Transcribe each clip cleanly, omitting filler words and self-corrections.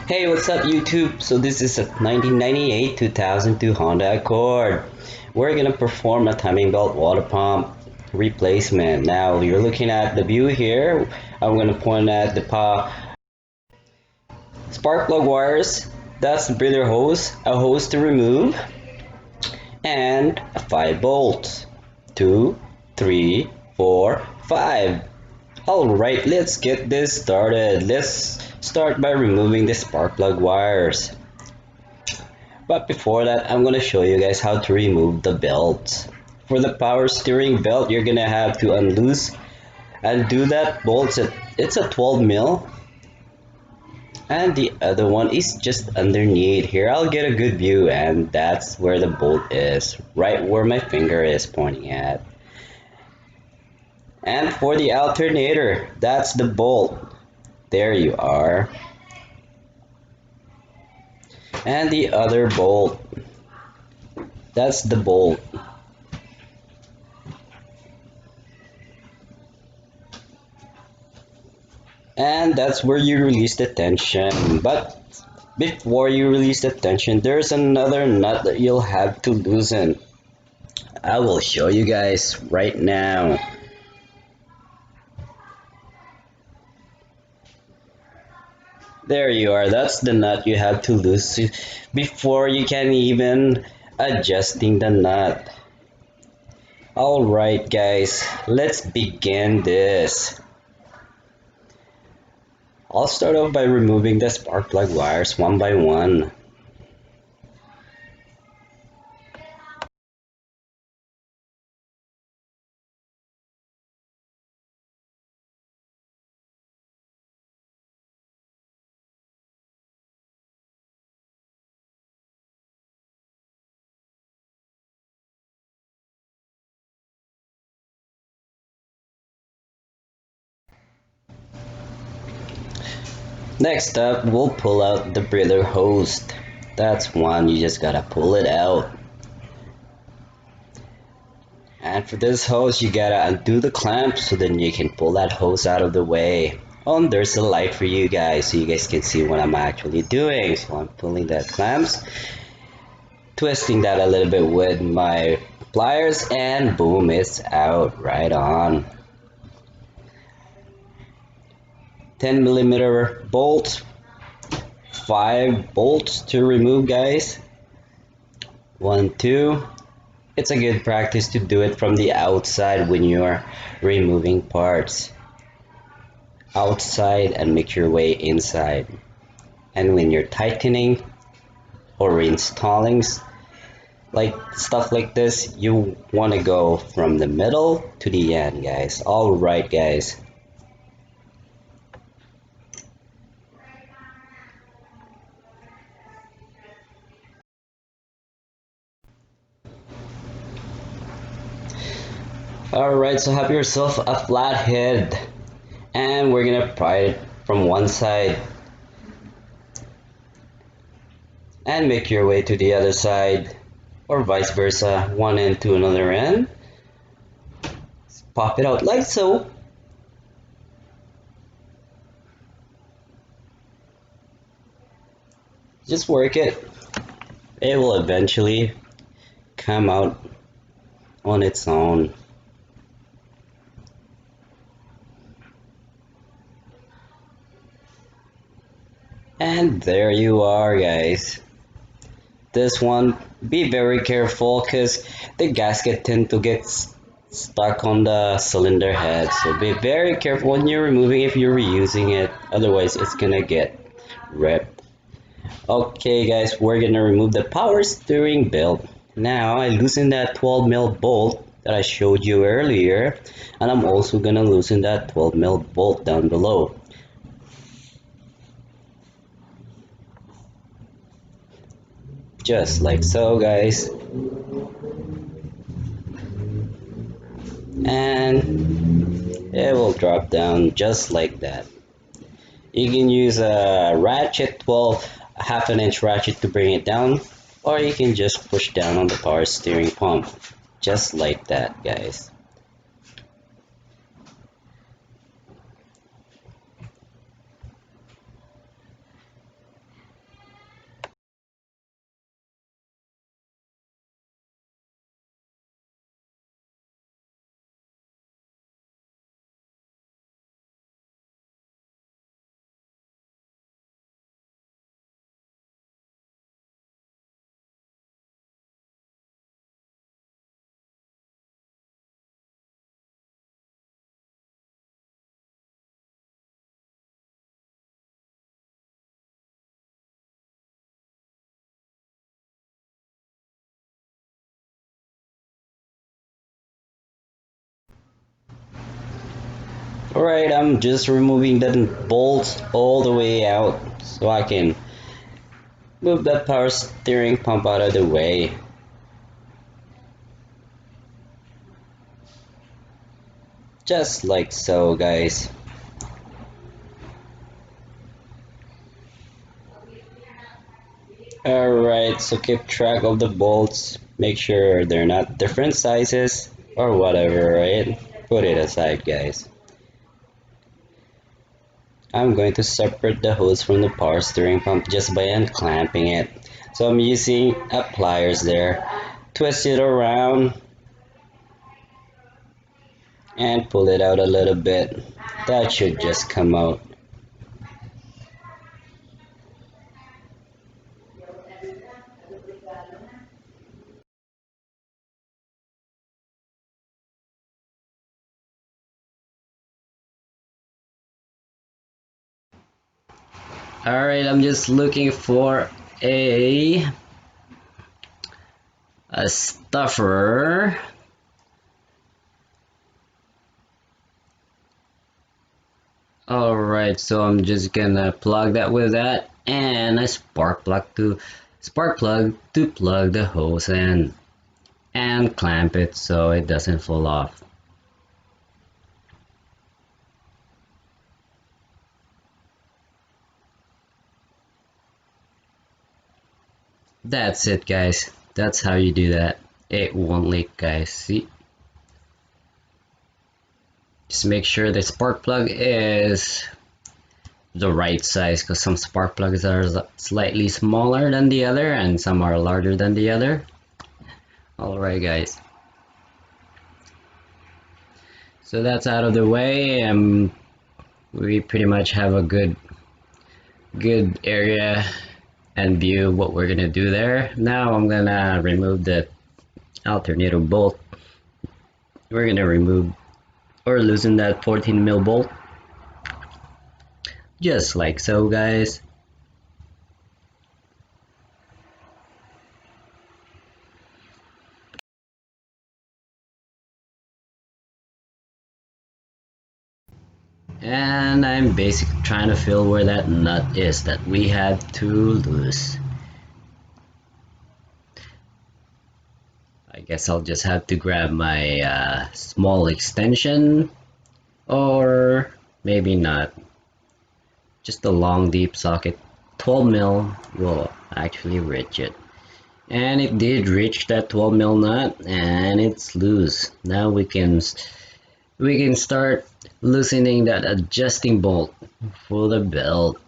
Hey, what's up YouTube? So this is a 1998 2002 Honda Accord. We're gonna perform a timing belt water pump replacement. Now you're looking at the view here. I'm gonna point at the spark plug wires. That's the breather hose, a hose to remove, and 5 bolts. 2, 3, 4, 5. Alright, let's get this started. Let's start by removing the spark plug wires. But before that, I'm going to show you guys how to remove the belt. For the power steering belt, you're going to have to unloose and do that bolt. It's a 12 mil. And the other one is just underneath. Here, I'll get a good view, and that's where the bolt is, right where my finger is pointing at. And for the alternator, that's the bolt. There you are. And the other bolt, that's the bolt. And that's where you release the tension. But before you release the tension, there's another nut that you'll have to loosen. I will show you guys right now. There you are, that's the nut you have to loosen before you can even adjusting the nut. Alright guys, let's begin this. I'll start off by removing the spark plug wires one by one. Next up, we'll pull out the breather hose. That's one, you just gotta pull it out. And for this hose, you gotta undo the clamp so then you can pull that hose out of the way. Oh, and there's a light for you guys so you guys can see what I'm actually doing. So I'm pulling that clamps, twisting that a little bit with my pliers, and boom, it's out. Right on. 10mm bolts, 5 bolts to remove, guys. 1, 2. It's a good practice to do it from the outside when you're removing parts. Outside and make your way inside. And when you're tightening or reinstalling like stuff like this, you want to go from the middle to the end, guys. Alright guys. Alright, so have yourself a flat head, and we're gonna pry it from one side and make your way to the other side, or vice versa, one end to another end. Pop it out like so. Just work it. It will eventually come out on its own. And there you are, guys. This one, be very careful because the gasket tend to get stuck on the cylinder head. So be very careful when you're removing if you're reusing it. Otherwise, it's gonna get ripped. Okay, guys, we're gonna remove the power steering belt. Now, I loosened that 12 mil bolt that I showed you earlier, and I'm also gonna loosen that 12 mil bolt down below. Just like so, guys. And it will drop down just like that. You can use a ratchet, 12 half an inch ratchet to bring it down, or you can just push down on the power steering pump just like that, guys. Alright, I'm just removing the bolts all the way out so I can move that power steering pump out of the way. Just like so, guys. Alright, so keep track of the bolts. Make sure they're not different sizes or whatever, right? Put it aside, guys. I'm going to separate the hose from the power steering pump just by unclamping it. So I'm using a pliers there. Twist it around and pull it out a little bit. That should just come out. Alright, I'm just looking for a stuffer. Alright, so I'm just gonna plug that with that and a spark plug to plug the hose in and clamp it so it doesn't fall off. That's it, guys. That's how you do that. It won't leak, guys. See? Just make sure the spark plug is the right size because some spark plugs are slightly smaller than the other and some are larger than the other. Alright, guys. So that's out of the way, and we pretty much have a good area and view of what we're gonna do there. Now I'm gonna remove the alternator bolt. We're gonna remove or loosen that 14 mil bolt, just like so, guys. And I'm basically trying to feel where that nut is that we had to lose. I guess I'll just have to grab my small extension, or maybe not. Just a long deep socket. 12 mil will actually reach it. And it did reach that 12 mil nut, and it's loose. Now we can start loosening that adjusting bolt for the belt.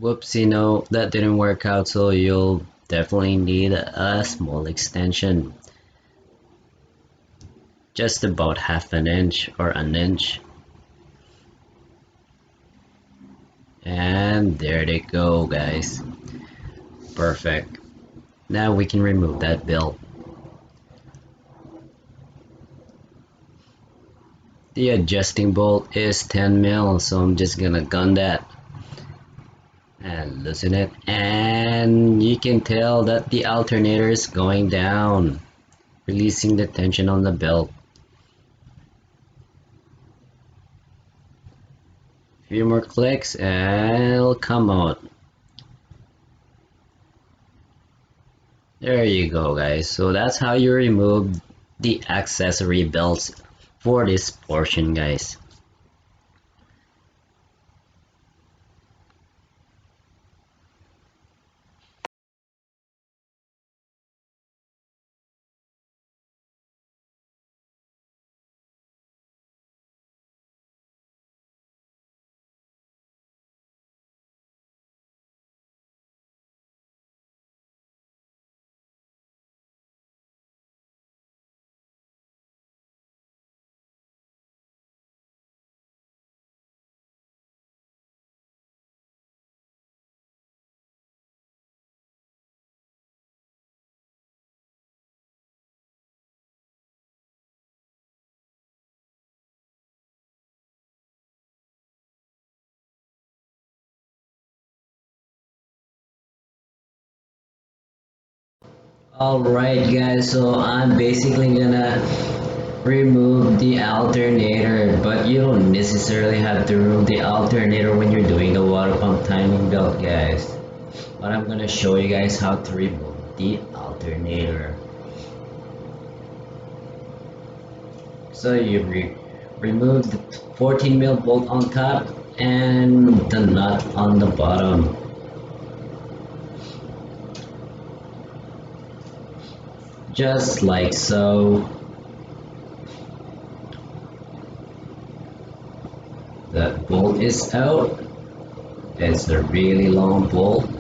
Whoopsie, no, that didn't work out, so you'll definitely need a small extension. Just about half an inch or an inch. And there they go, guys. Perfect. Now we can remove that belt. The adjusting bolt is 10 mil, so I'm just gonna gun that and loosen it, and you can tell that the alternator is going down, releasing the tension on the belt. A few more clicks and it'll come out. There you go, guys. So that's how you remove the accessory belts for this portion, guys. Alright, guys, so I'm basically gonna remove the alternator, but you don't necessarily have to remove the alternator when you're doing the water pump timing belt, guys. But I'm gonna show you guys how to remove the alternator. So you remove the 14 mil bolt on top and the nut on the bottom. Just like so. That bolt is out. It's a really long bolt,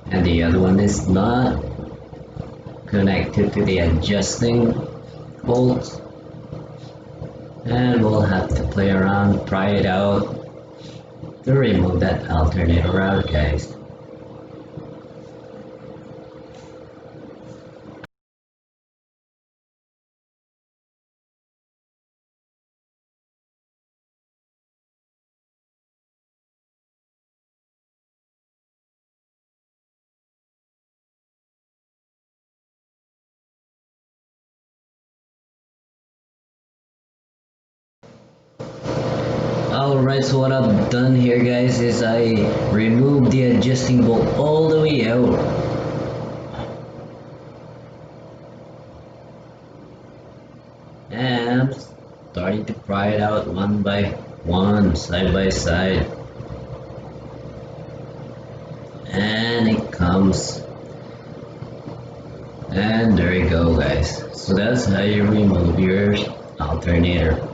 and the other one is not connected to the adjusting bolt. And we'll have to play around, try it out to remove that alternator out, guys. Alright, so what I've done here, guys, is I removed the adjusting bolt all the way out. And I'm starting to pry it out one by one, side by side. And it comes. And there you go, guys. So that's how you remove your alternator.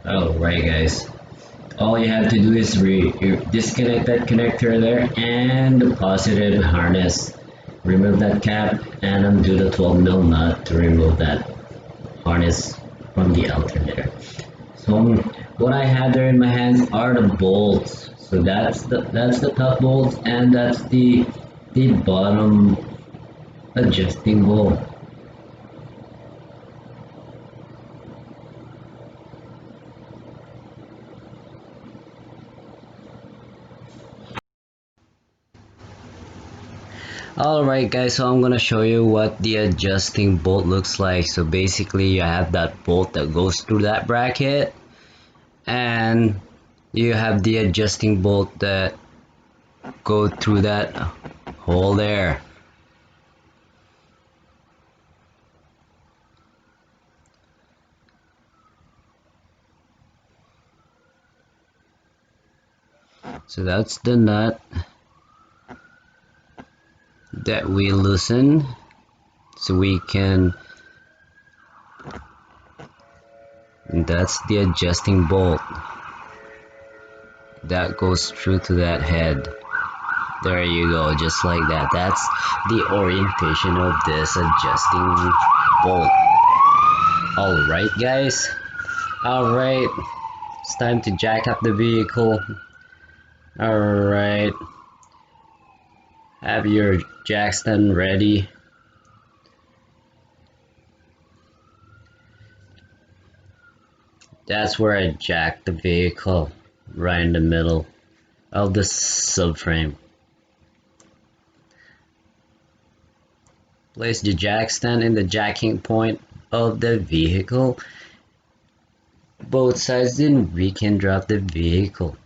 Alright, guys, all you have to do is disconnect that connector there and the positive harness. Remove that cap and undo the 12 mil nut to remove that harness from the alternator. So what I have there in my hands are the bolts. So that's the top bolts, and that's the bottom adjusting bolt. Alright, guys, so I'm gonna show you what the adjusting bolt looks like. So basically you have that bolt that goes through that bracket, and you have the adjusting bolt that go through that hole there. So that's the nut that we loosen so we can, and that's the adjusting bolt that goes through to that head. There you go, just like that. That's the orientation of this adjusting bolt. Alright, guys, alright, it's time to jack up the vehicle. Alright, have your jackstand ready. That's where I jack the vehicle, right in the middle of the subframe. Place the jackstand in the jacking point of the vehicle, both sides, then we can drop the vehicle.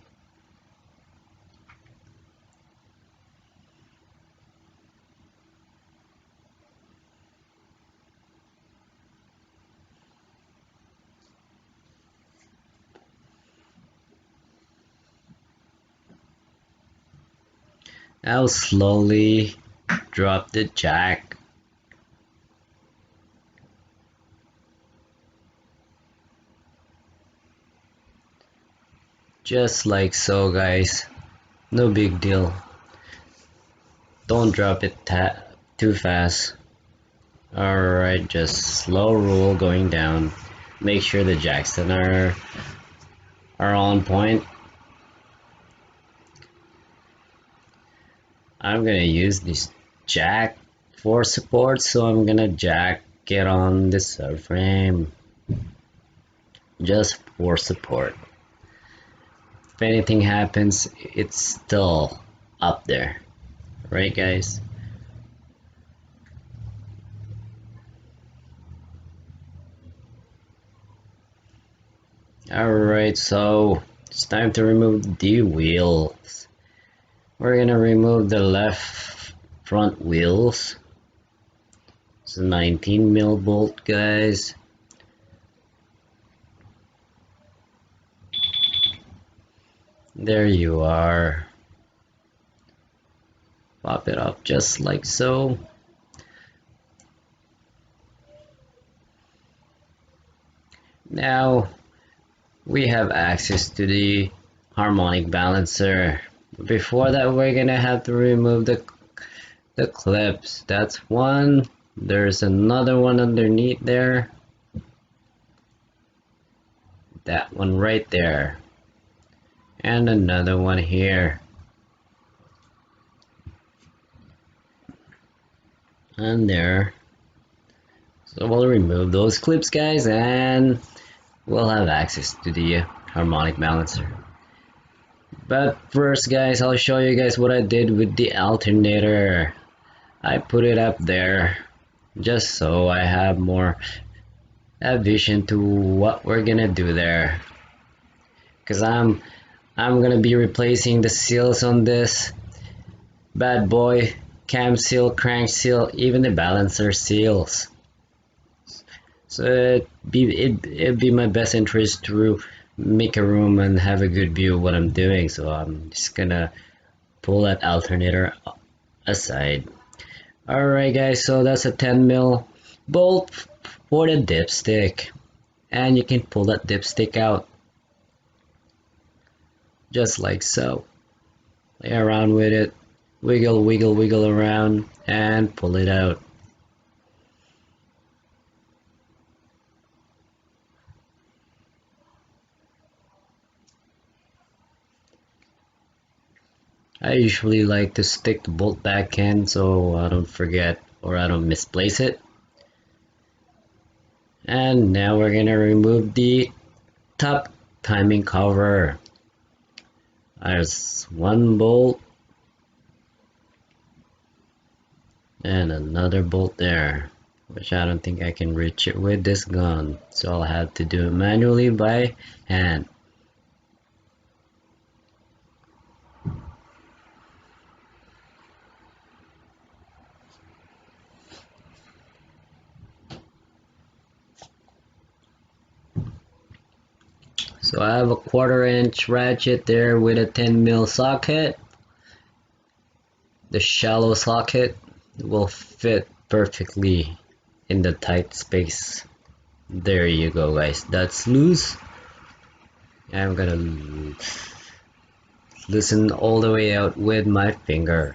Now slowly drop the jack. Just like so, guys. No big deal. Don't drop it too fast. Alright, just slow roll going down. Make sure the jackson are on point. I'm gonna use this jack for support, so I'm gonna jack it on the subframe just for support. if anything happens, it's still up there, right guys? Alright, so it's time to remove the wheels. We're gonna remove the left front wheels. It's a 19 mil bolt, guys. There you are. Pop it up just like so. Now we have access to the harmonic balancer. Before that, we're gonna have to remove the clips. That's one. There's another one underneath there. That one right there. And another one here. And there. So we'll remove those clips, guys, and we'll have access to the harmonic balancer. But first, guys, I'll show you guys what I did with the alternator. I put it up there just so I have more vision to what we're gonna do there. Cause I'm gonna be replacing the seals on this bad boy, cam seal, crank seal, even the balancer seals. So it'd be my best interest to make a room and have a good view of what I'm doing. So I'm just gonna pull that alternator aside. Alright guys, so that's a 10 mil bolt for the dipstick. And you can pull that dipstick out. Just like so. Play around with it. Wiggle, wiggle, wiggle around and pull it out. I usually like to stick the bolt back in so I don't forget or I don't misplace it. And now we're gonna remove the top timing cover. There's one bolt and another bolt there, which I don't think I can reach it with this gun, so I'll have to do it manually by hand. So I have a 1/4 inch ratchet there with a 10 mil socket. The shallow socket will fit perfectly in the tight space. There you go guys, that's loose. I'm gonna loosen all the way out with my finger.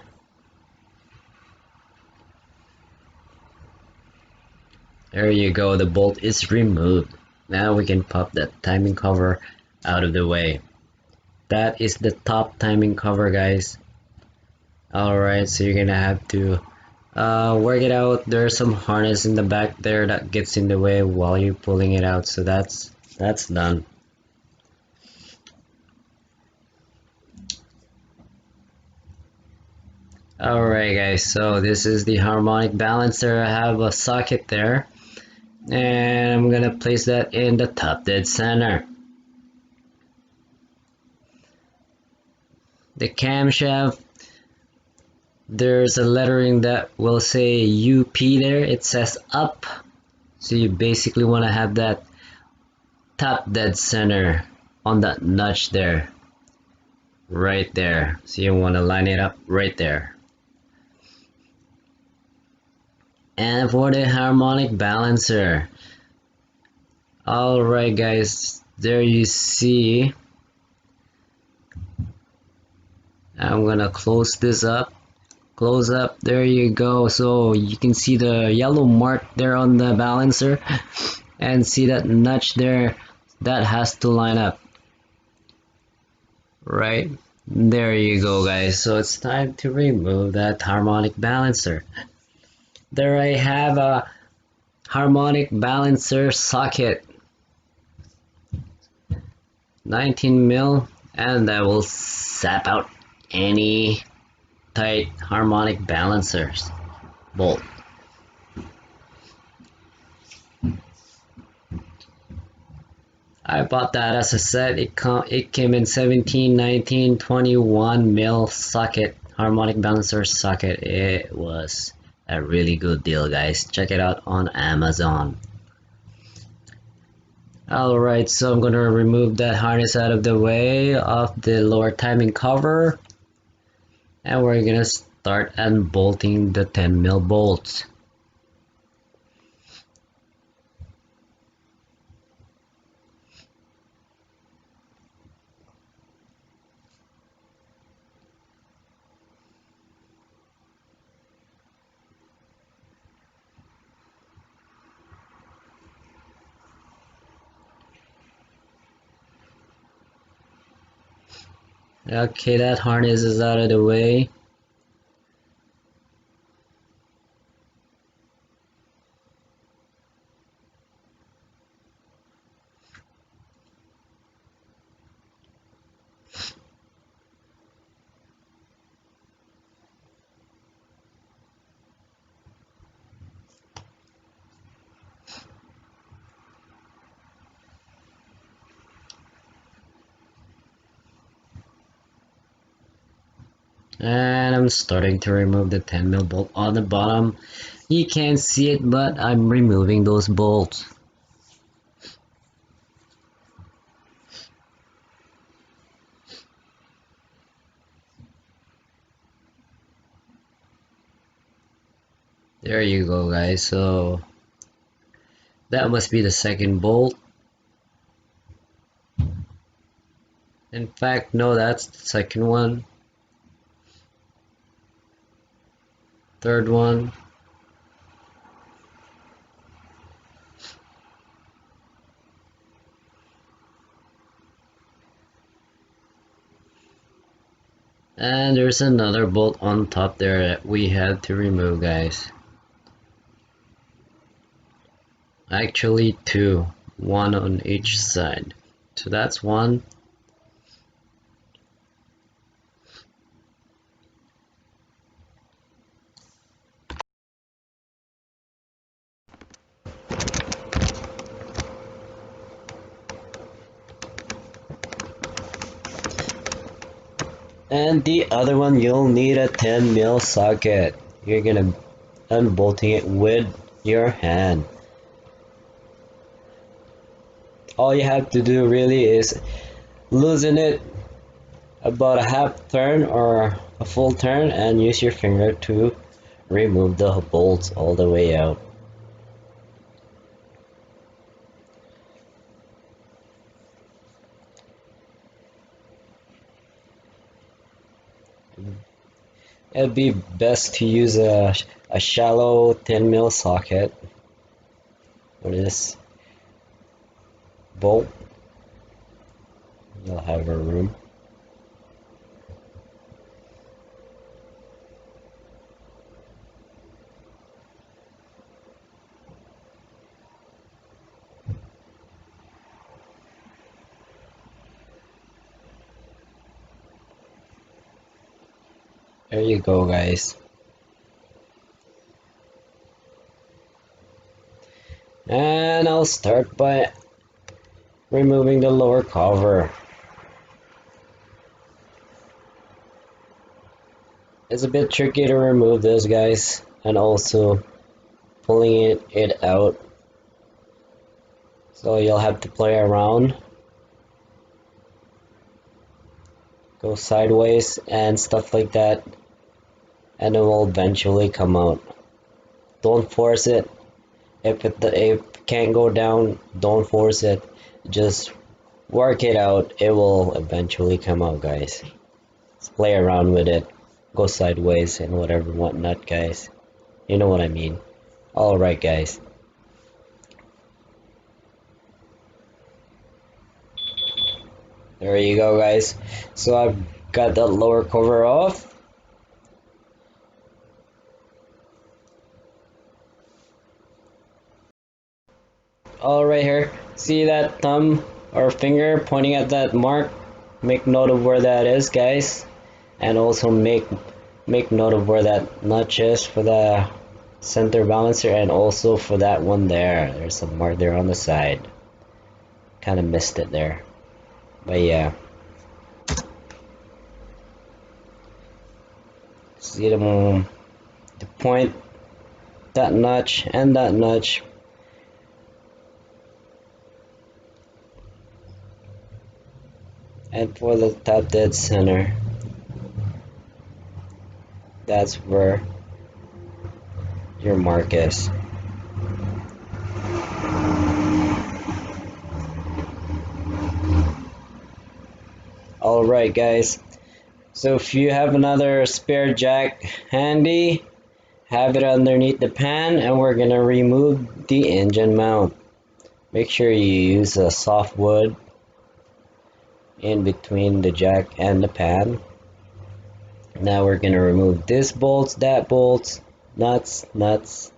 There you go, the bolt is removed. Now we can pop that timing cover out of the way. That is the top timing cover, guys. Alright, so you're gonna have to work it out. There's some harness in the back there that gets in the way while you're pulling it out, so that's done. Alright guys, so this is the harmonic balancer. I have a socket there and I'm gonna place that in the top dead center. The camshaft, there's a lettering that will say UP there. It says up, so you basically want to have that top dead center on that notch there, right there. So you want to line it up right there. And for the harmonic balancer, alright guys, there you see. I'm gonna close this up. Close up, there you go. So you can see the yellow mark there on the balancer and see that notch there, that has to line up. Right, there you go guys. So it's time to remove that harmonic balancer. There I have a harmonic balancer socket, 19 mil. and that will sap out any tight harmonic balancers bolt. I bought that as a set. It came in 17, 19, 21 mil socket, harmonic balancer socket. It was a really good deal, guys. Check it out on Amazon. Alright, so I'm gonna remove that harness out of the way of the lower timing cover, and we're gonna start unbolting the 10 mil bolts. Okay, that harness is out of the way. And I'm starting to remove the 10 mil bolt on the bottom. You can't see it, but I'm removing those bolts. There you go, guys. So that must be the second bolt. In fact, no, that's the second one. Third one. And there's another bolt on top there that we had to remove, guys. Actually two, one on each side. So that's one. And the other one, you'll need a 10 mil socket. You're gonna unbolting it with your hand. All you have to do really is loosen it about a half turn or a full turn and use your finger to remove the bolts all the way out. It'd be best to use a shallow 10 mil socket for this bolt. You'll have a room. There you go, guys. And I'll start by removing the lower cover. It's a bit tricky to remove this, guys, and also pulling it out. So you'll have to play around, go sideways and stuff like that, and it will eventually come out. Don't force it. If it can't go down, don't force it. Just work it out. It will eventually come out, guys. Just play around with it. Go sideways and whatever, whatnot, guys. You know what I mean. Alright, guys. There you go, guys. So I've got that lower cover off. All right here. See that thumb or finger pointing at that mark? make note of where that is, guys, and also make note of where that notch is for the center balancer, and also for that one there. There's a mark there on the side. Kind of missed it there, but yeah. See the point, that notch and that notch. And for the top dead center, that's where your mark is. Alright guys, so if you have another spare jack handy, have it underneath the pan, and we're gonna remove the engine mount. Make sure you use a soft wood in between the jack and the pan. Now we're gonna remove this bolts, that bolts, nuts.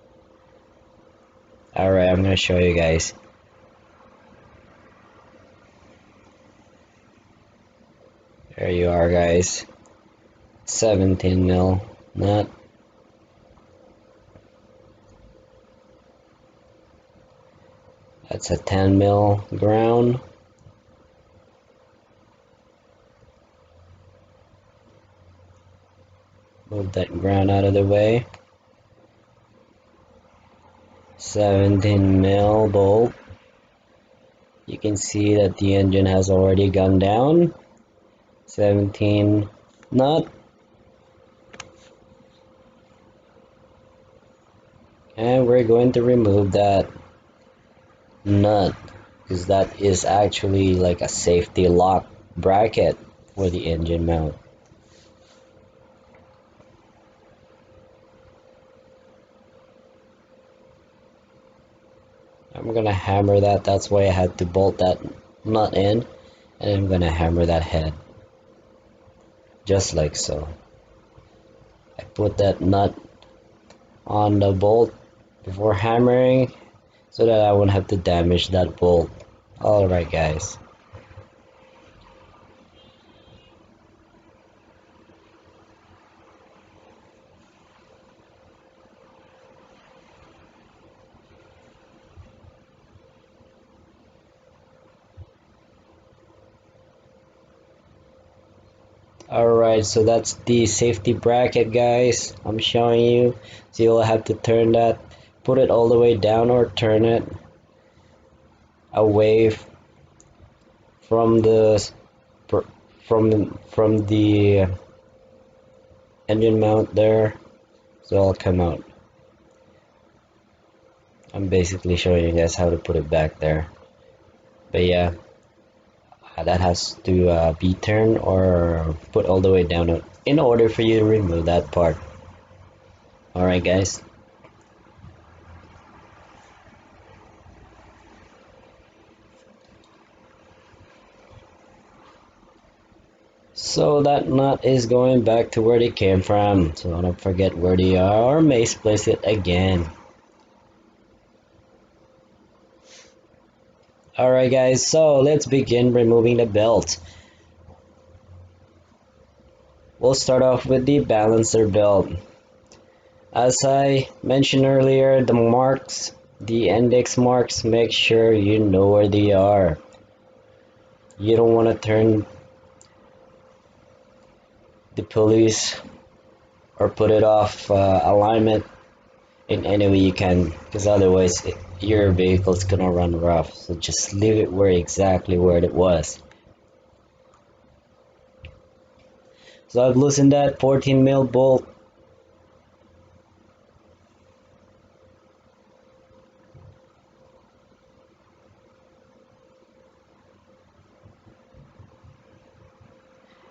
Alright, I'm gonna show you guys. There you are, guys. 17 mil nut. That's a 10 mil ground. Move that ground out of the way. 17 mil bolt. You can see that the engine has already gone down. 17 nut. And we're going to remove that nut, because that is actually like a safety lock bracket for the engine mount. I'm gonna hammer that. That's why I had to bolt that nut in, and I'm gonna hammer that head just like so. I put that nut on the bolt before hammering so that I won't have to damage that bolt. Alright guys. Alright, so that's the safety bracket, guys. I'm showing you. So you'll have to turn that, put it all the way down, or turn it away from the from the engine mount there, so it'll come out. I'm basically showing you guys how to put it back there. But yeah, that has to be turned or put all the way down in order for you to remove that part. Alright guys. So that nut is going back to where they came from, so don't forget where they are, or misplace it again. Alright guys, so let's begin removing the belt. We'll start off with the balancer belt. As I mentioned earlier, the marks, the index marks, make sure you know where they are. You don't want to turn the pulleys or put it off alignment in any way you can, because otherwise your vehicle's gonna run rough. So just leave it exactly where it was. So I've loosened that 14 mil bolt.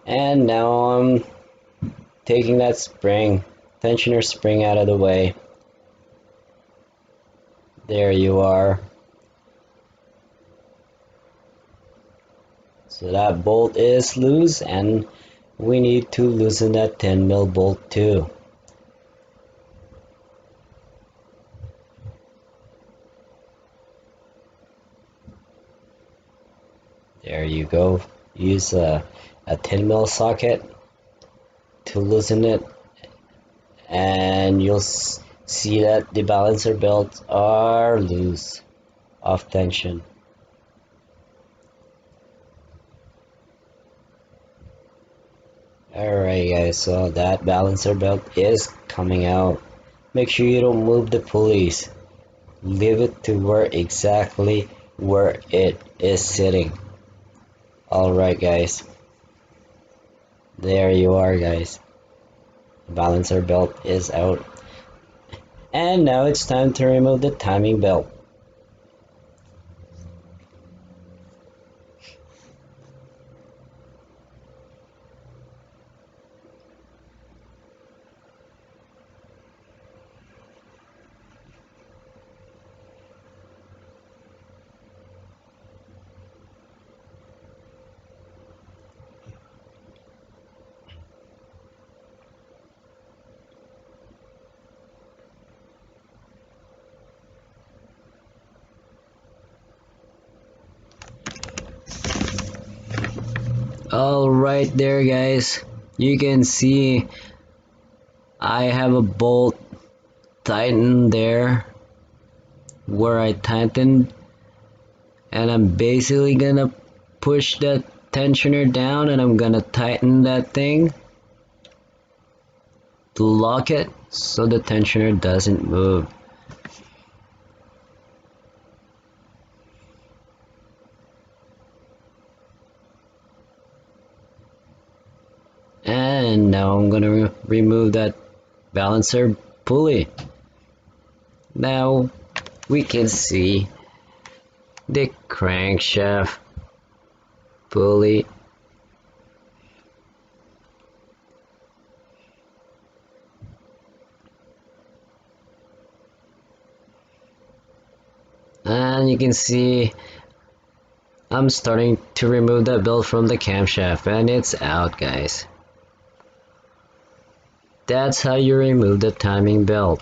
And now I'm taking that spring, tensioner spring, out of the way. There you are. So that bolt is loose, and we need to loosen that 10 mil bolt too. There you go. use a 10 mil socket to loosen it, and you'll see that the balancer belts are loose, off tension. Alright guys, so that balancer belt is coming out. Make sure you don't move the pulleys. Leave it to where exactly where it is sitting. Alright guys. There you are guys. The balancer belt is out. And now it's time to remove the timing belt. Alright there guys, you can see I have a bolt tightened there where I tightened, and I'm basically gonna push that tensioner down and I'm gonna tighten that thing to lock it so the tensioner doesn't move. And now I'm gonna remove that balancer pulley. Now we can see the crankshaft pulley, and you can see I'm starting to remove that belt from the camshaft, and it's out guys. That's how you remove the timing belt.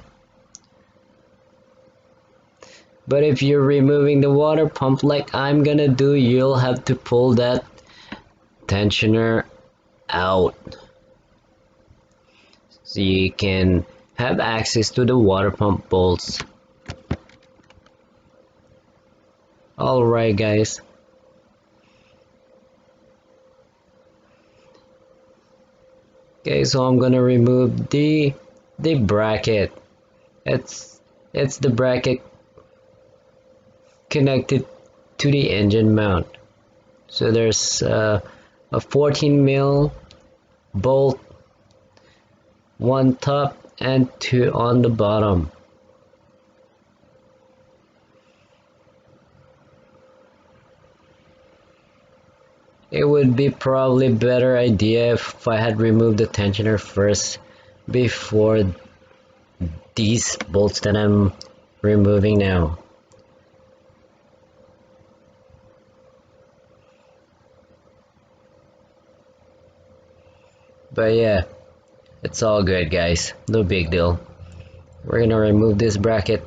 But if you're removing the water pump like I'm gonna do, you'll have to pull that tensioner out so you can have access to the water pump bolts. Alright guys. Okay, so I'm gonna remove the bracket. It's the bracket connected to the engine mount. So there's a 14 mil bolt, one top and two on the bottom. It would be probably better idea if I had removed the tensioner first before these bolts that I'm removing now. But yeah, it's all good guys, no big deal. We're gonna remove this bracket.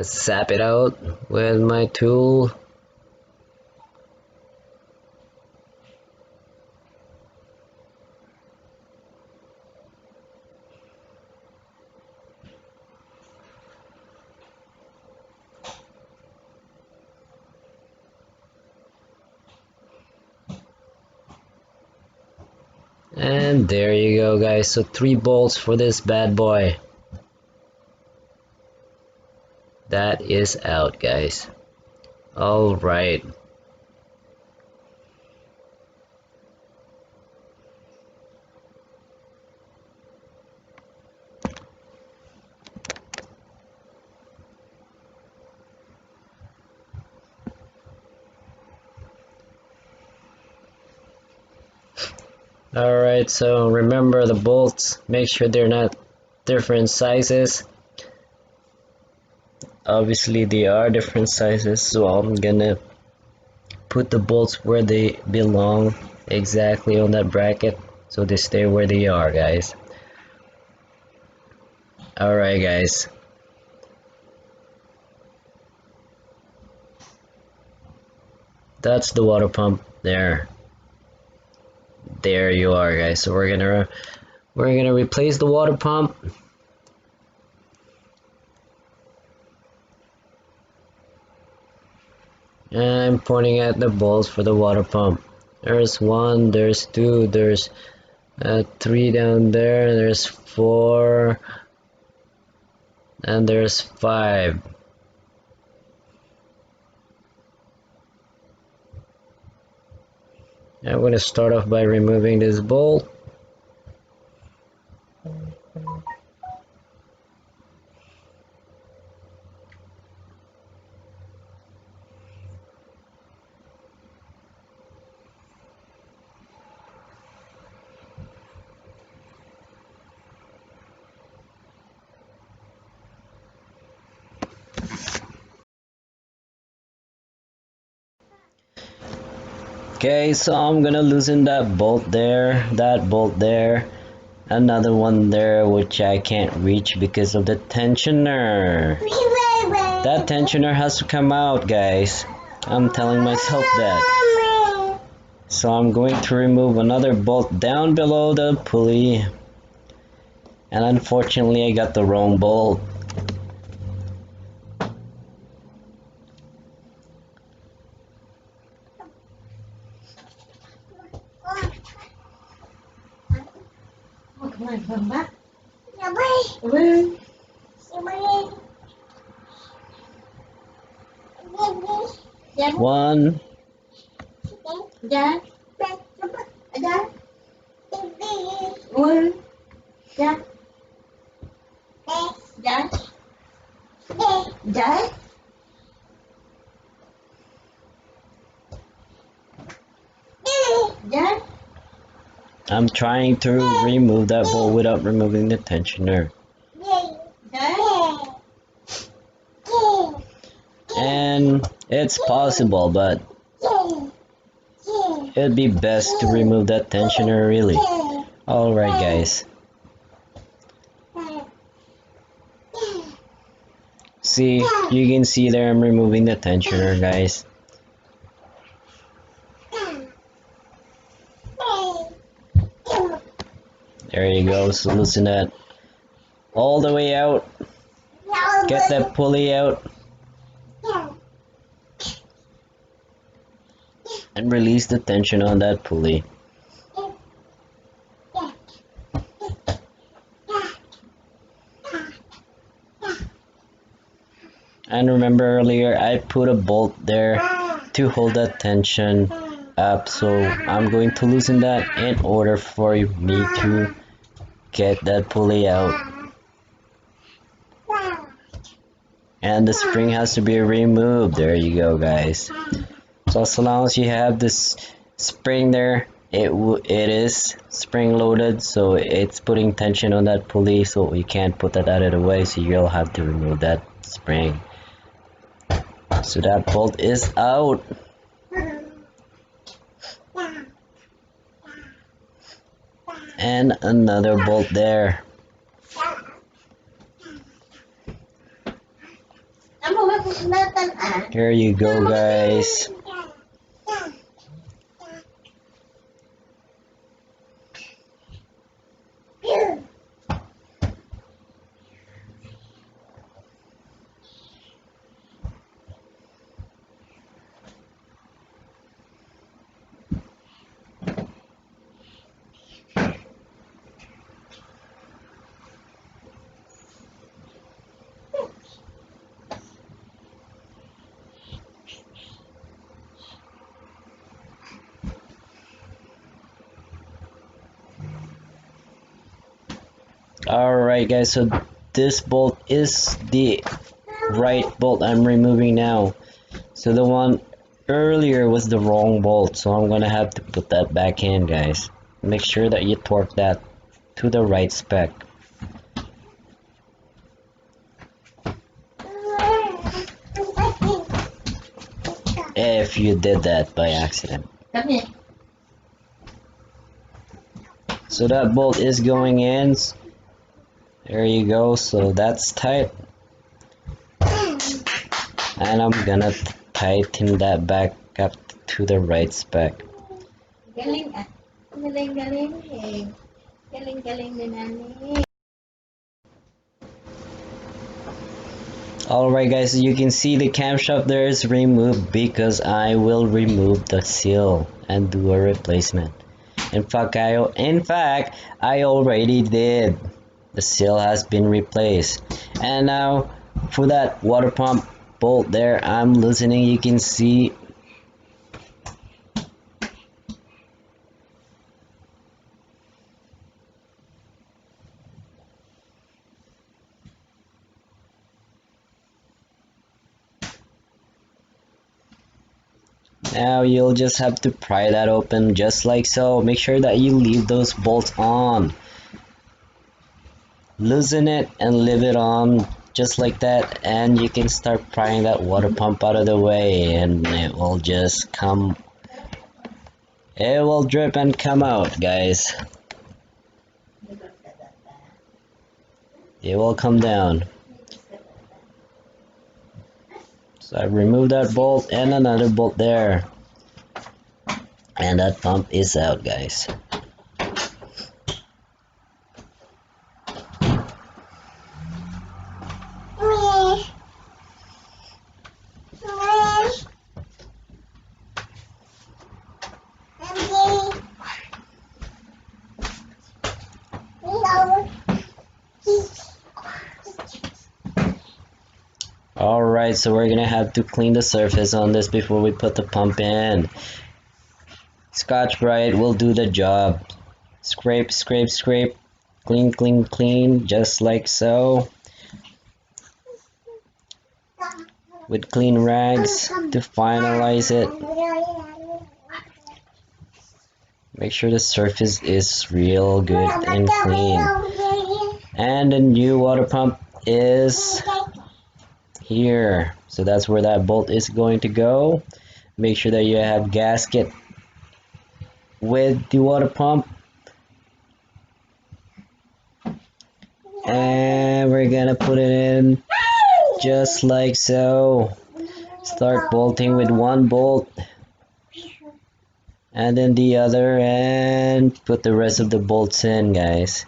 Sap it out with my tool. And there you go guys, so 3 bolts for this bad boy. That is out guys. Alright. Alright, so remember the bolts, make sure they're not different sizes. Obviously they are different sizes, so I'm gonna put the bolts where they belong, exactly on that bracket, so they stay where they are guys. Alright guys. That's the water pump there. There you are guys. So we're gonna replace the water pump. And I'm pointing at the balls for the water pump. There's 1, there's 2, there's 3 down there, there's 4, and there's 5. I'm going to start off by removing this bolt. Okay, so I'm gonna loosen that bolt there, another one there which I can't reach because of the tensioner. That tensioner has to come out, guys. I'm telling myself that. So I'm going to remove another bolt down below the pulley. And unfortunately I got the wrong bolt. One. I'm trying to remove that bolt without removing the tensioner. And it's possible, but it'd be best to remove that tensioner really. Alright guys. See, you can see there I'm removing the tensioner, guys. There you go, so loosen that all the way out. Get that pulley out. And release the tension on that pulley. And remember earlier I put a bolt there to hold that tension up, so I'm going to loosen that in order for me to get that pulley out. And the spring has to be removed. There you go, guys. So as long as you have this spring there, it is spring loaded, so it's putting tension on that pulley, so you can't put that out of the way, so you'll have to remove that spring. So that bolt is out. And another bolt there. Here you go, guys. Alright guys, so this bolt is the right bolt I'm removing now. So the one earlier was the wrong bolt, so I'm gonna have to put that back in, guys. Make sure that you torque that to the right spec. If you did that by accident. So that bolt is going in. There you go, so that's tight. And I'm gonna tighten that back up to the right spec. Galing ah. Galing eh. Galing ni Nani. Alright guys, you can see the camshaft there is removed because I will remove the seal and do a replacement. In fact, I already did. The seal has been replaced. And now for that water pump bolt there, I'm loosening. You can see now you'll just have to pry that open just like so. Make sure that you leave those bolts on. Loosen it and leave it on just like that, and you can start prying that water pump out of the way, and it will just come. It will drip and come out, guys. It will come down. So I removed that bolt and another bolt there. And that pump is out, guys. Alright, so we're gonna have to clean the surface on this before we put the pump in. Scotch-Brite will do the job. Scrape, scrape, scrape. Clean, clean, clean, just like so. With clean rags to finalize it. Make sure the surface is real good and clean. And the new water pump is here. So that's where that bolt is going to go. Make sure that you have gasket with the water pump. And we're gonna put it in just like so. Start bolting with one bolt and then the other, and put the rest of the bolts in, guys.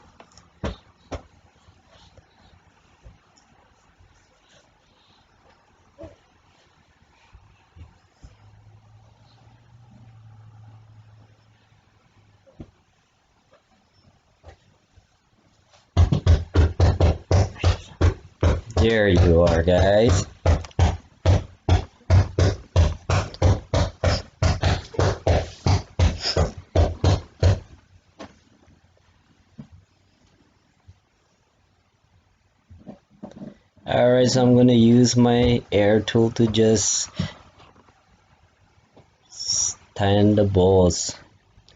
There you are, guys. Alright, so I'm gonna use my air tool to just tighten the bolts.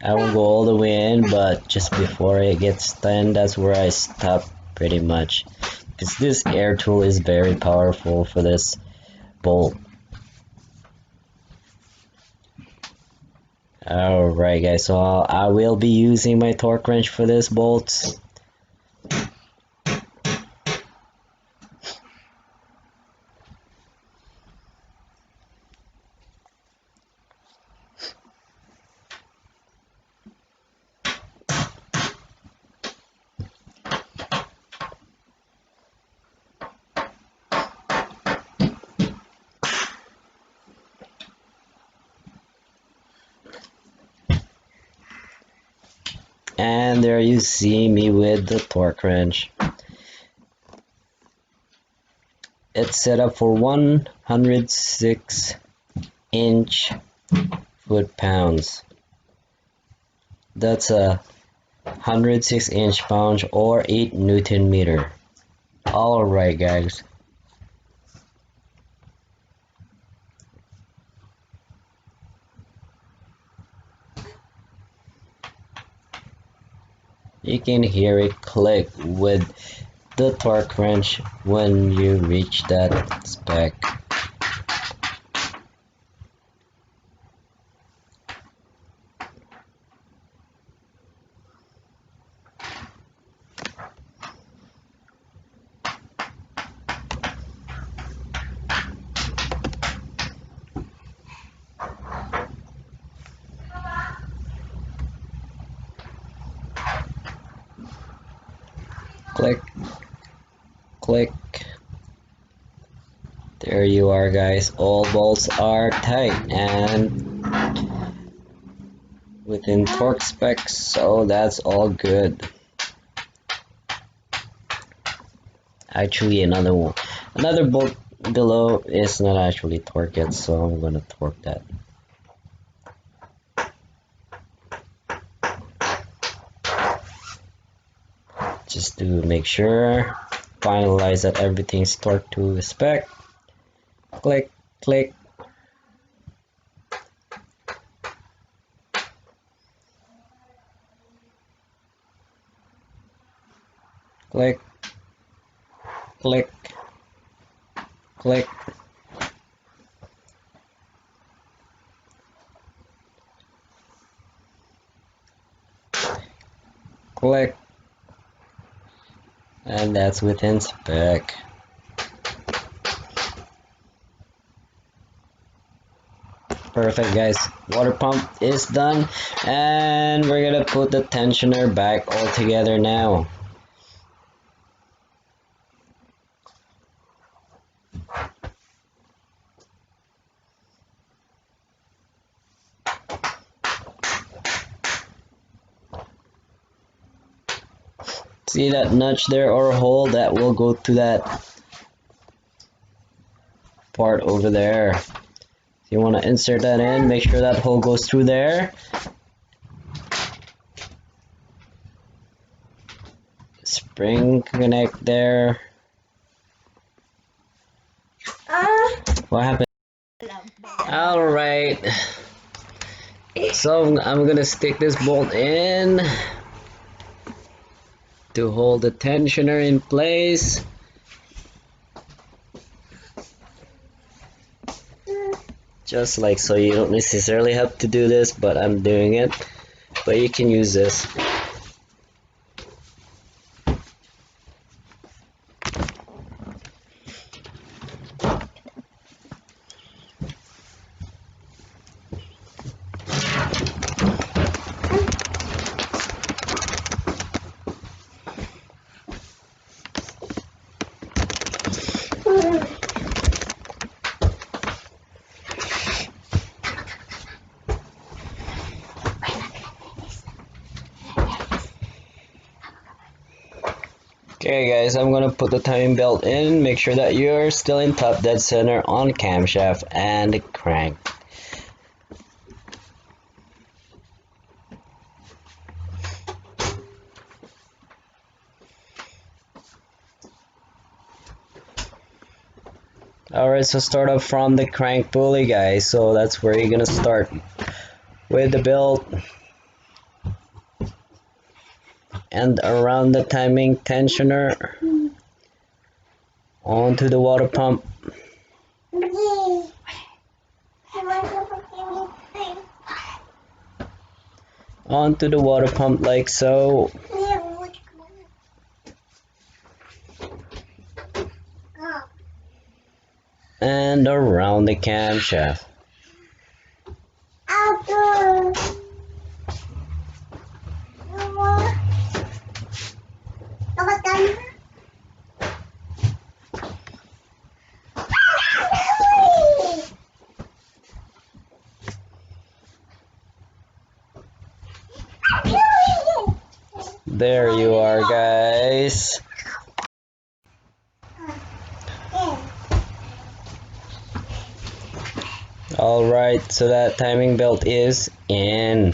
I won't go all the way in, but just before it gets tightened, that's where I stop pretty much. Because this air tool is very powerful for this bolt. Alright guys, so I will be using my torque wrench for this bolt. And there you see me with the torque wrench. It's set up for 106-inch foot-pounds. That's a 106-inch pounds or 8 Newton meter. Alright guys. You can hear it click with the torque wrench when you reach that spec. Click, click. There you are, guys. All bolts are tight and within torque specs, so that's all good. Actually, another bolt below is not actually torque yet, so I'm gonna torque that. Just to make sure, finalize that everything's torqued to spec. Click, click. Click, click, click. Click. And that's within spec. Perfect, guys. Water pump is done, and we're gonna put the tensioner back all together now. See that notch there or hole that will go to that part over there. You want to insert that in, make sure that hole goes through there. Spring connect there. What happened? Alright. So I'm gonna stick this bolt in to hold the tensioner in place. Just like so. You don't necessarily have to do this, but I'm doing it. But you can use this. Okay guys, I'm gonna put the timing belt in, make sure that you're still in top dead center on camshaft and crank. Alright, so start up from the crank pulley, guys, so that's where you're gonna start with the belt and around the timing tensioner onto the water pump. Onto the water pump like so. And around the camshaft. There you are, guys. Alright, so that timing belt is in.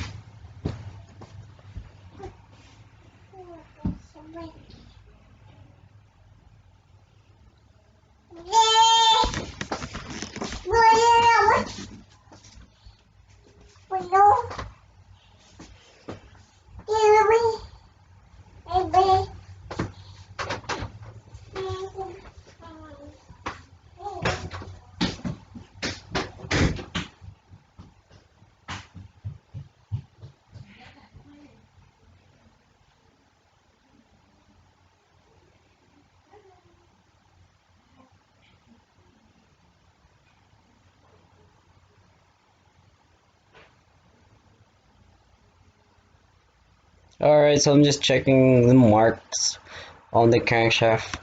Alright, so I'm just checking the marks on the crankshaft.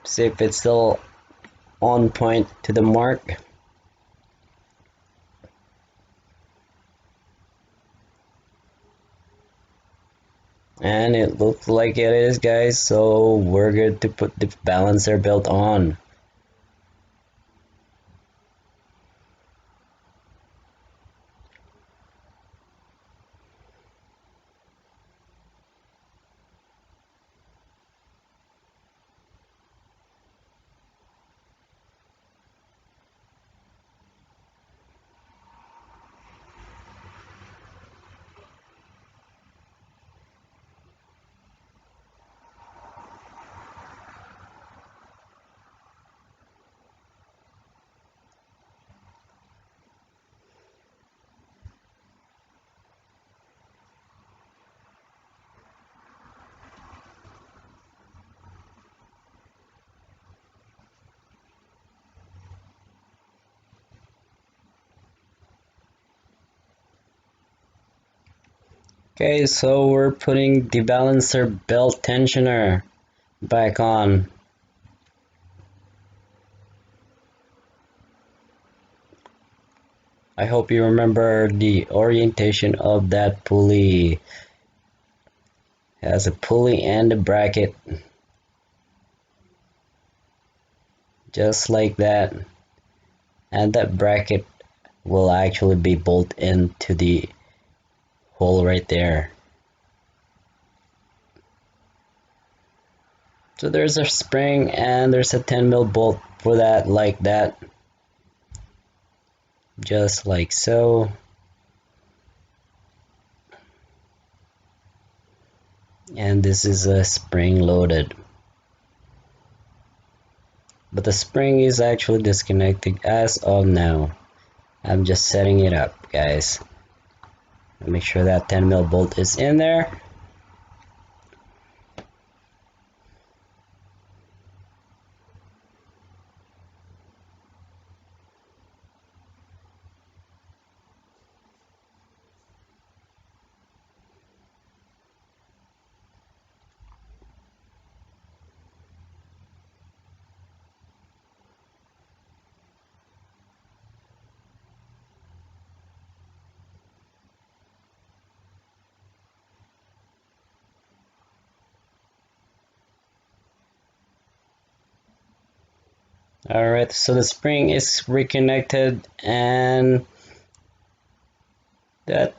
See if it's still on point to the mark. And it looks like it is, guys, so we're good to put the balancer belt on. Okay, so we're putting the balancer belt tensioner back on. I hope you remember the orientation of that pulley. It has a pulley and a bracket. Just like that. And that bracket will actually be bolted into the hole right there. So there's a spring and there's a 10mm bolt for that, like that. Just like so. And this is a spring loaded. But the spring is actually disconnected as of now. I'm just setting it up, guys. Make sure that 10mm bolt is in there. Alright, so the spring is reconnected and that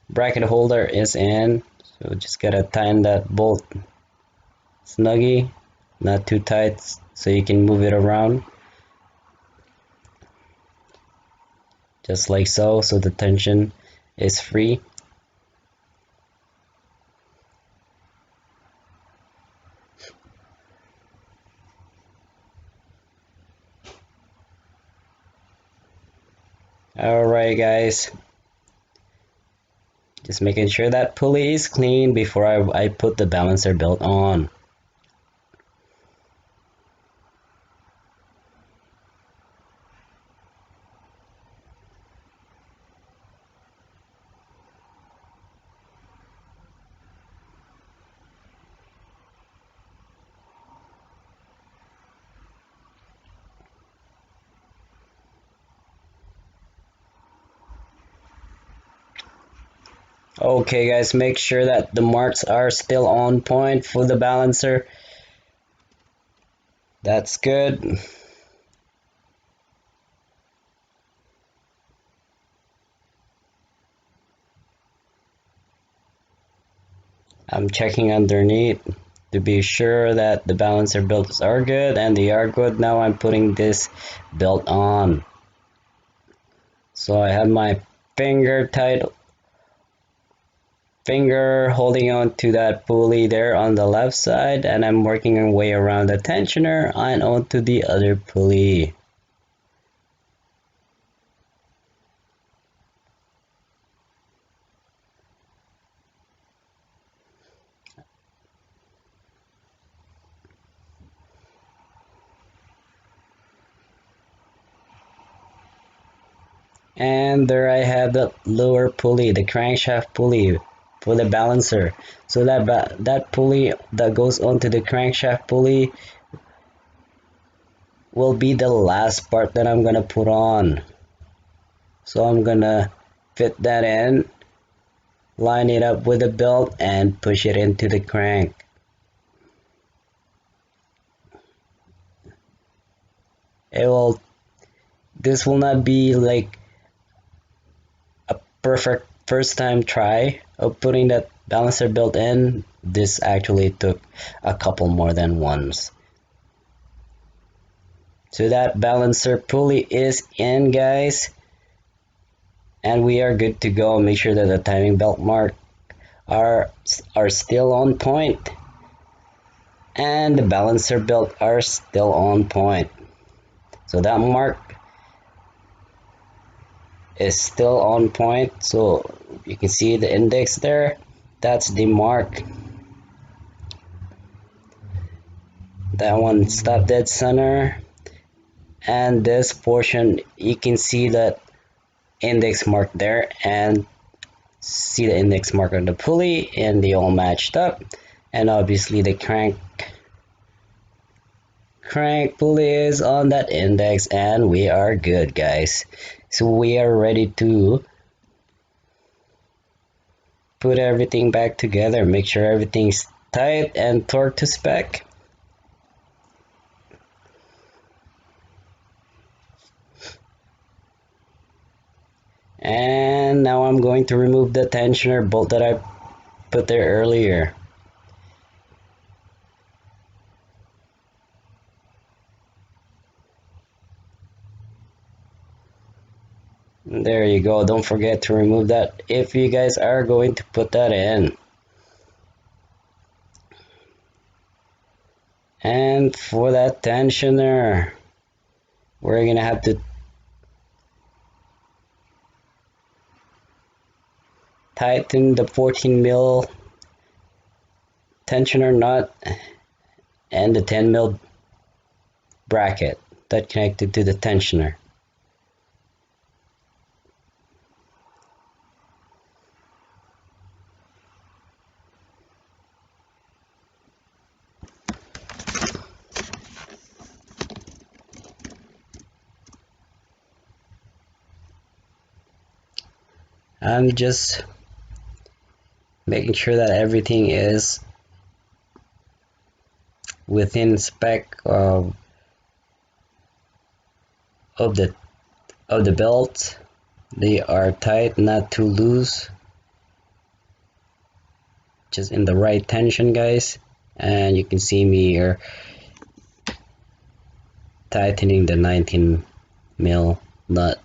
bracket holder is in. So just gotta tighten that bolt snuggy, not too tight, so you can move it around. Just like so, so the tension is free. Alright guys, just making sure that pulley is clean before I put the balancer belt on. Okay guys, make sure that the marks are still on point for the balancer. That's good. I'm checking underneath to be sure that the balancer belts are good, and they are good. Now I'm putting this belt on. So I have my finger holding on to that pulley there on the left side, and I'm working my way around the tensioner and onto the other pulley. And there I have the lower pulley, the crankshaft pulley, for the balancer. So that pulley that goes onto the crankshaft pulley will be the last part that I'm gonna put on. So I'm gonna fit that in, line it up with the belt, and push it into the crank. This will not be like a perfect first time try of putting that balancer belt in. This actually took a couple more than once. So that balancer pulley is in, guys, and we are good to go. Make sure that the timing belt mark are still on point, and the balancer belt are still on point. So that mark is still on point. So you can see the index there. That's the mark. That one stop dead center, and this portion you can see that index mark there, and see the index mark on the pulley, and they all matched up. And obviously the crank pulley is on that index, and we are good, guys. So we are ready to put everything back together. Make sure everything's tight and torqued to spec. And now I'm going to remove the tensioner bolt that I put there earlier. There you go. Don't forget to remove that if you guys are going to put that in. And for that tensioner, we're gonna have to tighten the 14 mil tensioner nut and the 10 mil bracket that connected to the tensioner. I'm just making sure that everything is within spec of the belt. They are tight, not too loose, just in the right tension, guys. And you can see me here tightening the 19 mil nut.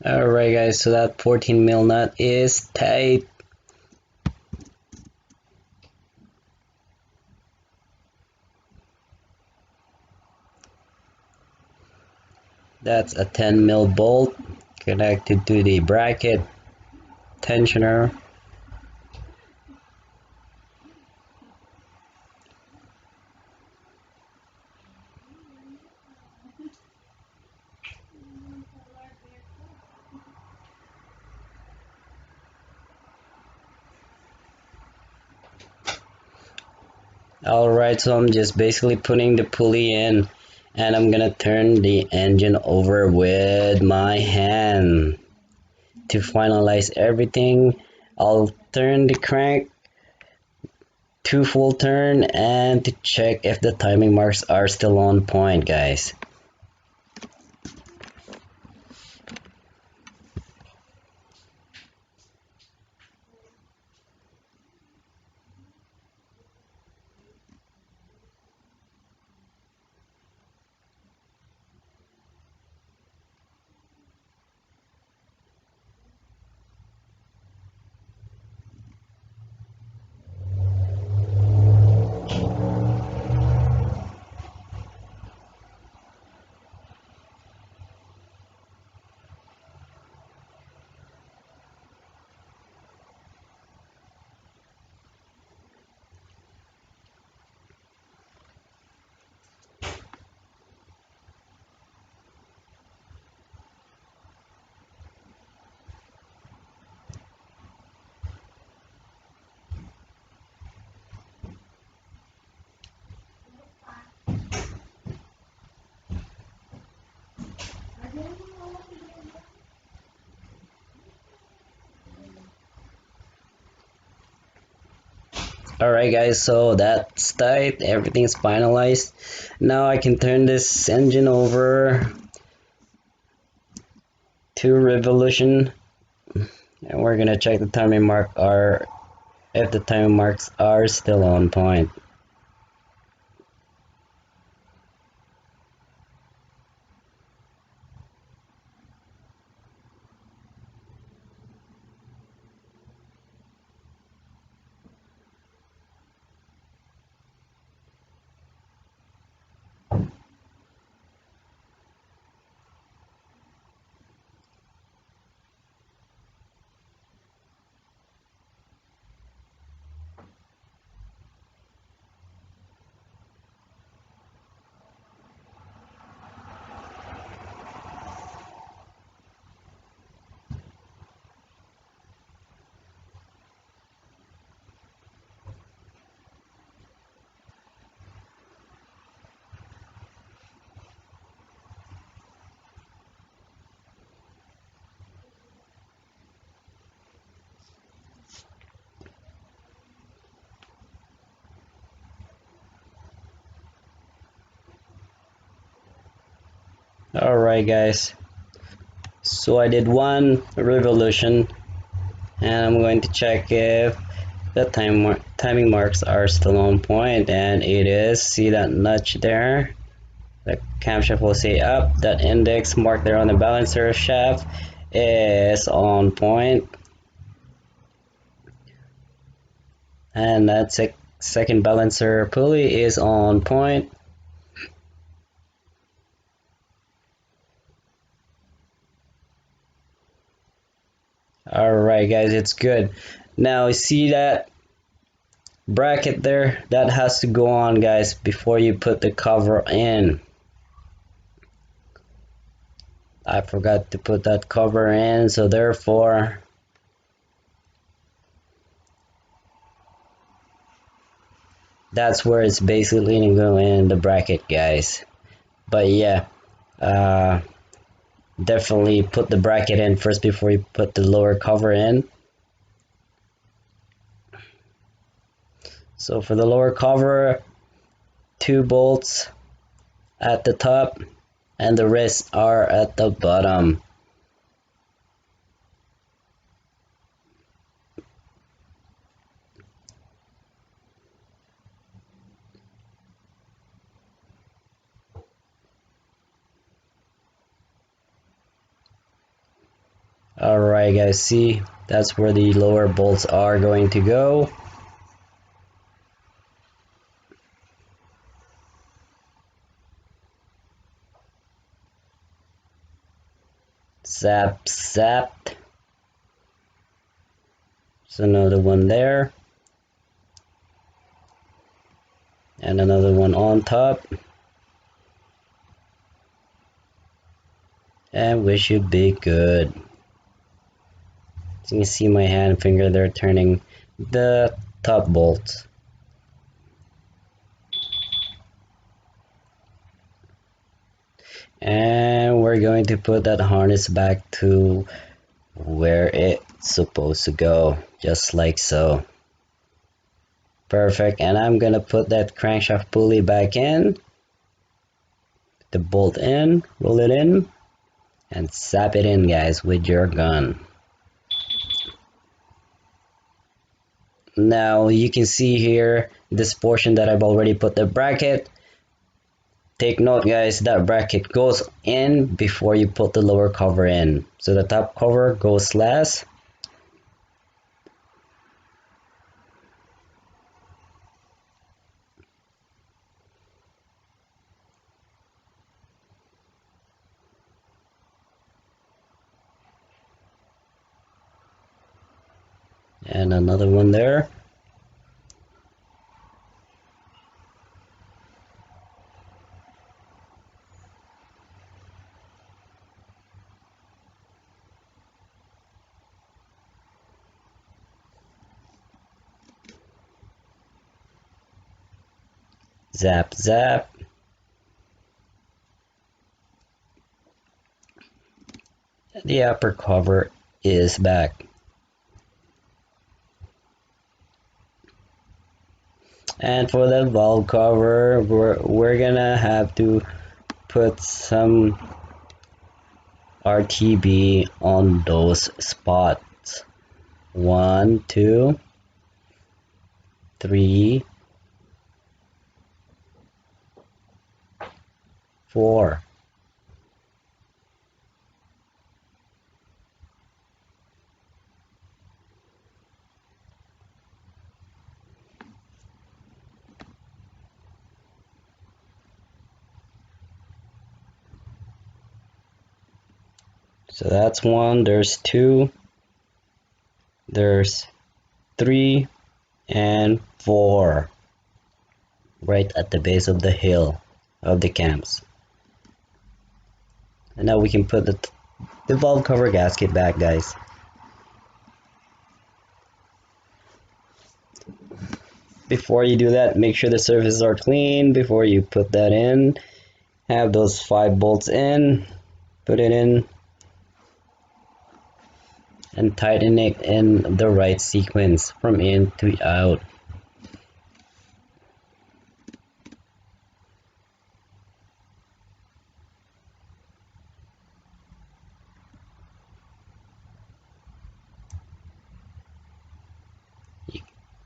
Alright guys, so that 14 mil nut is tight. That's a 10 mil bolt connected to the bracket tensioner. Alright, so I'm just basically putting the pulley in, and I'm gonna turn the engine over with my hand. To finalize everything, I'll turn the crank to full turn and to check if the timing marks are still on point, guys. Alright guys, so that's tight, everything's finalized. Now I can turn this engine over to revolution, and we're gonna check the timing mark are if the timing marks are still on point. Alright guys, so I did one revolution, and I'm going to check if the timing marks are still on point, and it is. See that notch there? The camshaft will say up. That index mark there on the balancer shaft is on point, and that second balancer pulley is on point. Alright guys, it's good. Now you see that bracket there? That has to go on guys before you put the cover in. I forgot to put that cover in, so therefore that's where it's basically gonna go in the bracket guys. But yeah, uh, definitely put the bracket in first before you put the lower cover in. So for the lower cover, 2 bolts at the top and the rest are at the bottom. Alright guys, see, that's where the lower bolts are going to go. Zap, zap. There's another one there. And another one on top. And we should be good. So you can see my hand finger there turning the top bolts. And we're going to put that harness back to where it's supposed to go, just like so. Perfect. And I'm gonna put that crankshaft pulley back in, the bolt in, roll it in, and zap it in guys with your gun. Now you can see here this portion that I've already put the bracket. Take note guys, that bracket goes in before you put the lower cover in. So the top cover goes last. And another one there. Zap, zap. The upper cover is back. And for the valve cover, we're gonna have to put some RTB on those spots. 1, 2, 3, 4. So that's 1, there's 2, there's 3, and 4. Right at the base of the hill of the camps. And now we can put the valve cover gasket back, guys. Before you do that, make sure the surfaces are clean before you put that in. Have those 5 bolts in, put it in, and tighten it in the right sequence from in to out.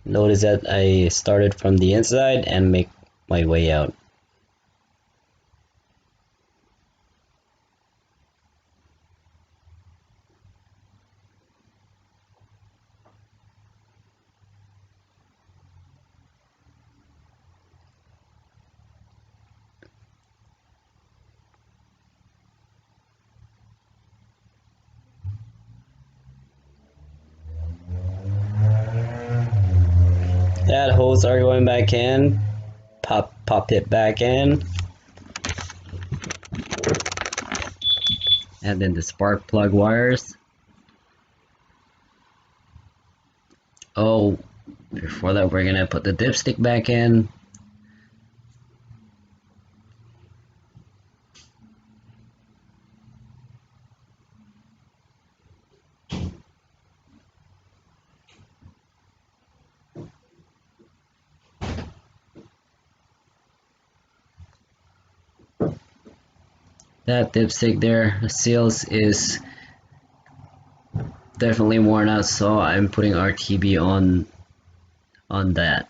Notice that I started from the inside and make my way out. That hose are going back in. Pop it back in. And then the spark plug wires. Oh, before that we're gonna put the dipstick back in. That dipstick there, the seals is definitely worn out, so I'm putting RTB on that.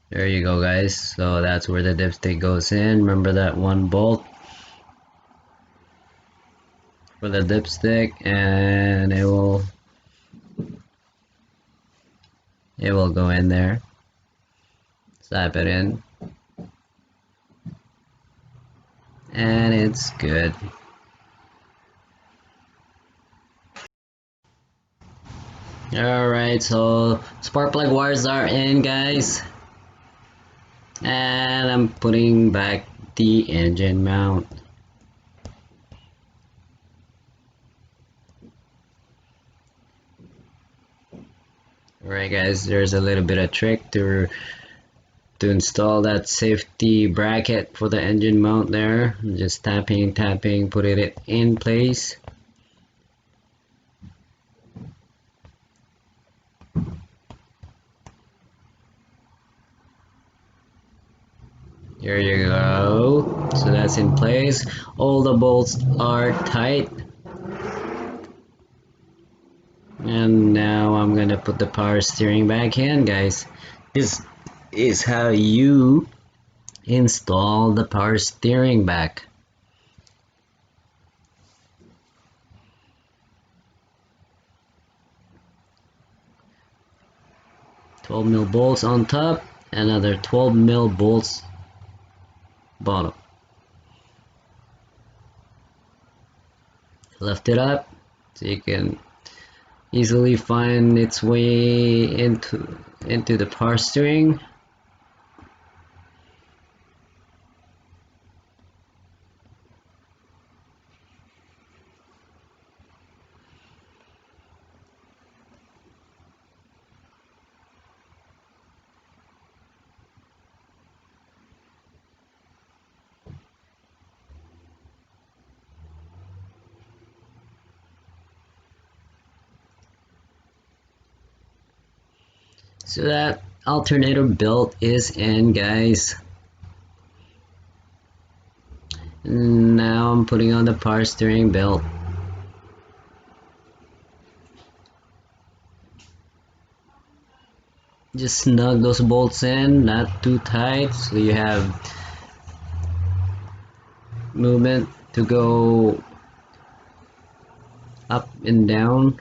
There you go, guys. So that's where the dipstick goes in. Remember that 1 bolt for the dipstick, and it will go in there. Slap it in, and it's good. Alright, so spark plug wires are in, guys, and I'm putting back the engine mount. Alright, guys, there's a little bit of trick to install that safety bracket for the engine mount there. Just tapping, put it in place. There you go. So that's in place. All the bolts are tight. And now I'm gonna put the power steering back in, guys. This is how you install the power steering back. $12 mm bolts on top, another 12 mm bolts bottom. Lift it up so you can easily find its way into the power steering. So that alternator belt is in, guys. Now I'm putting on the power steering belt. Just snug those bolts in, not too tight, so you have movement to go up and down.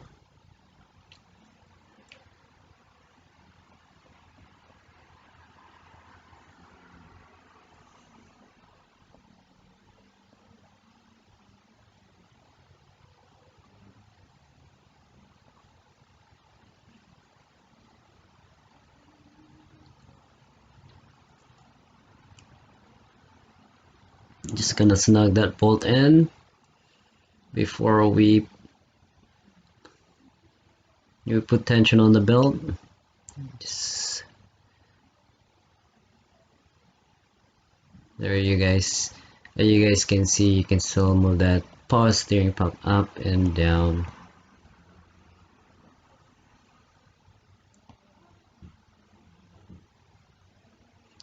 Just gonna snug that bolt in before we put tension on the belt. Just there you guys. As you guys can see, you can still move that power steering pump up and down.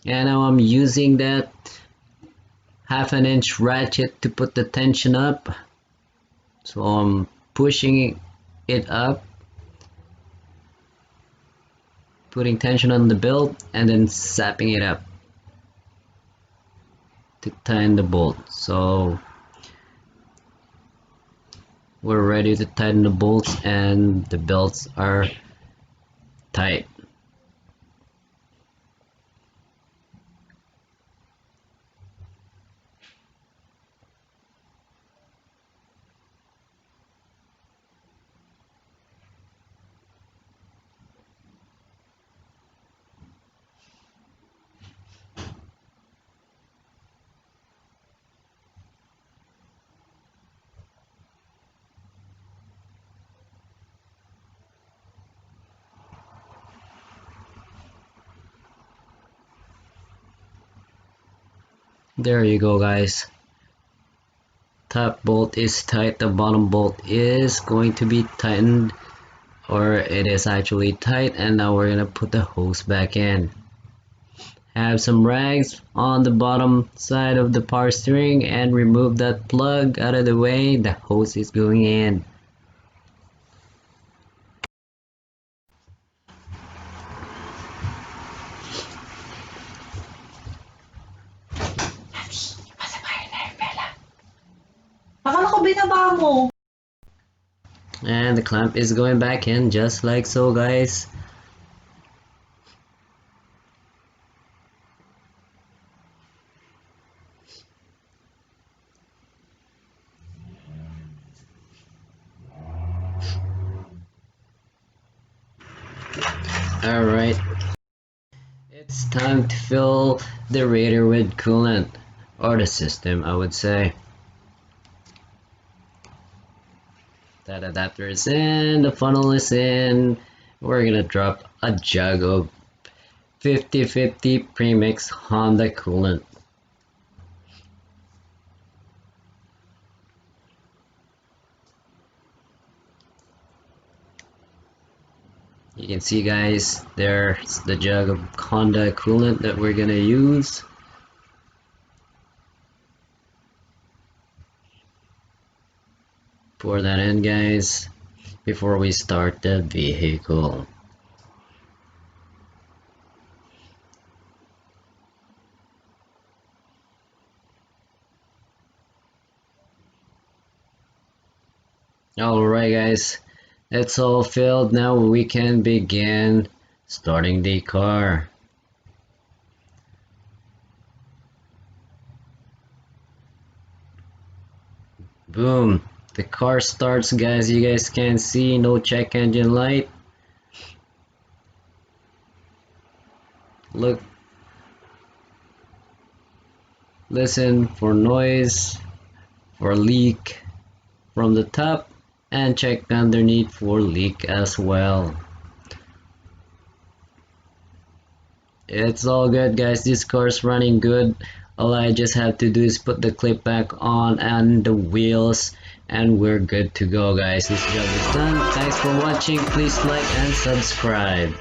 And now I'm using that 1/2 inch ratchet to put the tension up. So I'm pushing it up, putting tension on the belt, and then sapping it up to tighten the bolt. So we're ready to tighten the bolts and the belts are tight. There you go, guys. Top bolt is tight, the bottom bolt is going to be tightened, or it is actually tight, and now we're gonna put the hose back in. Have some rags on the bottom side of the power steering and remove that plug out of the way. The hose is going in. Akala ko binaba mo. And the clamp is going back in just like so, guys. Alright, it's time to fill the radiator with coolant, or the system, I would say. That adapter is in, the funnel is in. We're gonna drop a jug of 50/50 premix Honda coolant. You can see, guys, there's the jug of Honda coolant that we're gonna use. Pour that in, guys, before we start the vehicle. Alright, guys, it's all filled. Now we can begin starting the car. Boom, the car starts, guys. You guys can see no check engine light. Look, listen for noise, for leak from the top, and check underneath for leak as well. It's all good, guys. This car's running good. All I just have to do is put the clip back on and the wheels, and we're good to go, guys. This job is done. Thanks for watching. Please like and subscribe.